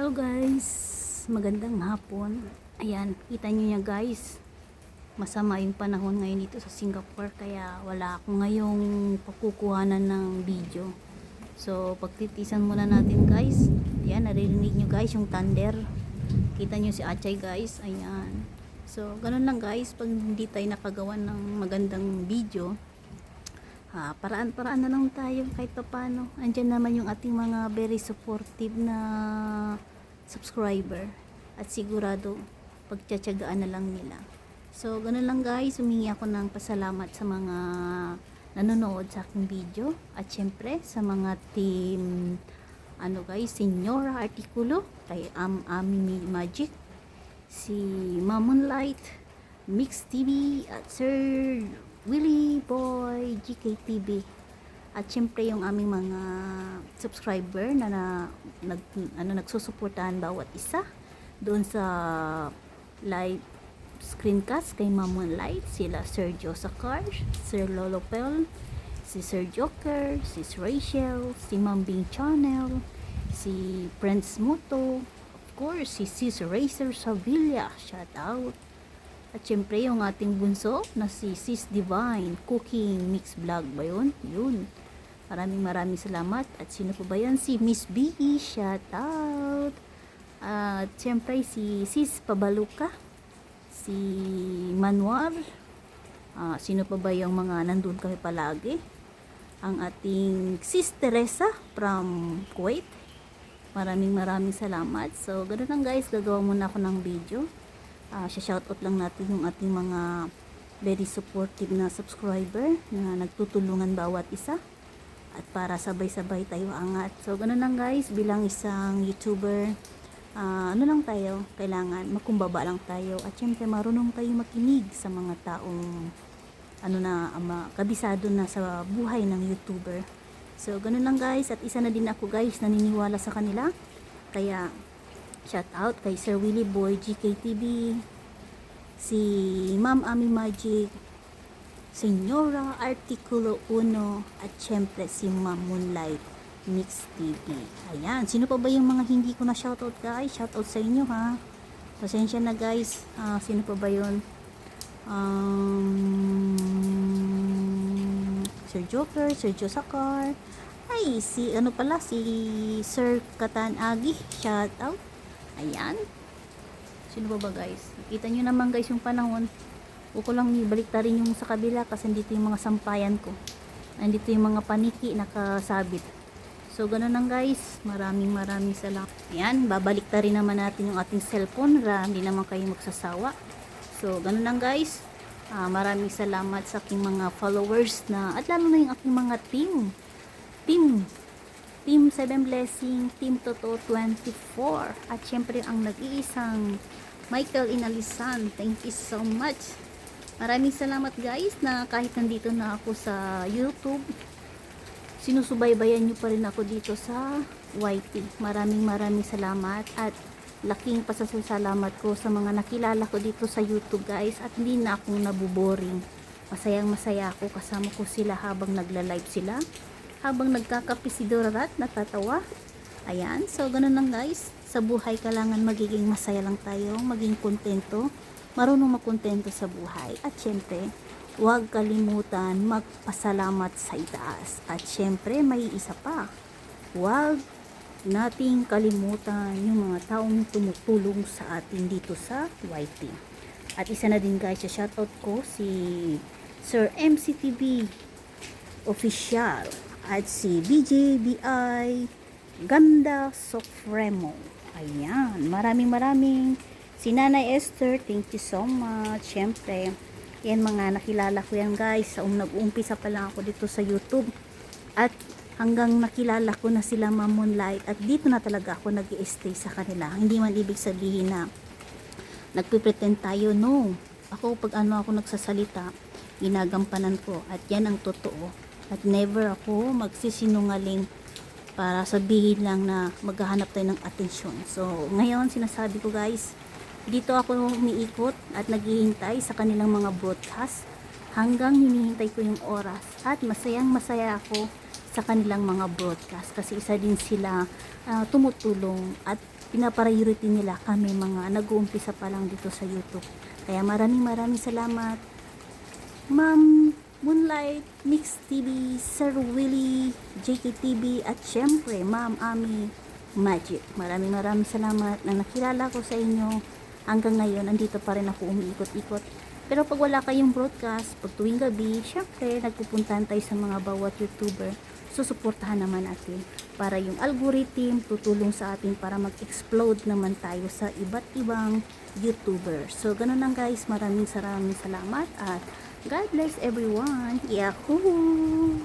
Hello guys, magandang hapon. Ayan, kita nyo niya guys, masama yung panahon ngayon dito sa Singapore, kaya wala akong ngayong pakukuhanan ng video. So pagtitisan muna natin guys. Ayan, naririnig nyo guys yung thunder. Kita nyo si Achay guys. Ayan, so ganun lang guys, pag hindi tayo nakagawa ng magandang video, paraan-paraan na lang tayo kahit pa paano. Andyan naman yung ating mga very supportive na subscriber at sigurado pagtsatsagaan na lang nila. So ganun lang guys, humingi ako ng pasalamat sa mga nanonood sa aking video at syempre sa mga team guys, Senyora Articulo, kay Ami Magic, si Moonlight, Mix TV at Sir Willie Boy GKTV, at syempre yung aming mga subscriber na nagsusuportahan bawat isa doon sa live screencast kay Moonlight, sila Sir Josacar, Sir Lolo Pel, si Sir Joker, si Rachel, si Mambing Channel, si Prince Moto, of course si Sis Racer Sevilla, shout out. At syempre yung ating bunso na si Sis Divine Cooking Mix Vlog ba yun? Yun. Maraming salamat. At sino po ba yan? Si Miss B, shout out. At syempre si Sis Pabaluka, si Manuar. Sino pa ba yung mga nandun kami palagi? Ang ating Sis Teresa from Kuwait. Maraming salamat. So ganoon lang guys, gagawa muna ako ng video. Shoutout lang natin yung ating mga very supportive na subscriber na nagtutulungan bawat isa at para sabay-sabay tayo angat. So ganun lang guys, bilang isang YouTuber, lang tayo, kailangan makumbaba lang tayo at syempre marunong tayo makinig sa mga taong kabisado na sa buhay ng YouTuber. So ganun lang guys, at isa na din ako guys naniniwala sa kanila, kaya shout out kay Sir Willie Boy GKTV, si Ma'am Ami Magic, Senyora Articulo 1, at syempre si Ma'am Moonlight Mix TV. Ayan, sino pa ba yung mga hindi ko na shoutout guys? Shoutout sa inyo ha. Pasensya na guys. Sino pa ba yun? Sir Joker, Sir Josacar. Ay, si Sir Katan Agi, shoutout. Ayan. Sino ba guys? Nakita nyo naman guys yung panahon. Huwag ko lang ibalik ta rin yung sa kabila kasi dito yung mga sampayan ko. Nandito yung mga paniki nakasabit. So ganun lang guys. Maraming salamat. Ayan, babalik ta rin naman natin yung ating cellphone para hindi naman kayo magsasawa. So ganun lang guys. Maraming salamat sa aking mga followers at lalo na yung aking mga Team 7 Blessing, Team Toto 24, at syempre ang nag-iisang Michael Inalisan. Thank you so much. Maraming salamat guys na kahit nandito na ako sa YouTube, sinusubaybayan nyo pa rin ako dito sa YT. Maraming salamat at laking pasasalamat ko sa mga nakilala ko dito sa YouTube guys, at hindi na akong nabuboring. Masaya ako kasama ko sila habang nagla-live sila, habang nagkakape si Dorat, natatawa. Ayan, so ganun lang guys. Sa buhay kailangan magiging masaya lang tayo, maging kontento, marunong makontento sa buhay. At syempre, huwag kalimutan magpasalamat sa itaas. At syempre, may isa pa. Huwag nating kalimutan yung mga taong tumutulong sa atin dito sa YT. At isa na din guys, sa shoutout ko si Sir MCTV Official at si BJBI Ganda Sofremo. Ayan, maraming si Nanay Esther, thank you so much. Syempre, yan mga nakilala ko yan guys. Nag-uumpisa pa lang ako dito sa YouTube at hanggang nakilala ko na sila Ma'am Moonlight, at dito na talaga ako nag-i-stay sa kanila. Hindi man ibig sabihin na nagpipretend tayo, no. Ako pag ako nagsasalita, ginagampanan ko at yan ang totoo. At never ako magsisinungaling para sabihin lang na maghahanap tayo ng atensyon. So, ngayon sinasabi ko guys, dito ako umiikot at naghihintay sa kanilang mga broadcast hanggang hinihintay ko yung oras. At masaya ako sa kanilang mga broadcast kasi isa din sila tumutulong at pinapriority nila kami mga nag-uumpisa pa lang dito sa YouTube. Kaya maraming salamat Ma'am Moonlight, Mix TV, Sir Willie, JKTV at syempre Ma'am Ami Magic. Maraming salamat na nakilala ko sa inyo. Hanggang ngayon, andito pa rin ako umiikot-ikot. Pero pag wala kayong broadcast, pag tuwing gabi, syempre nagpupuntahan tayo sa mga bawat YouTuber. Susuportahan naman natin para yung algorithm tutulong sa atin para mag-explode naman tayo sa iba't ibang YouTuber. So, ganun lang guys. Maraming salamat at God bless everyone. Yahoo!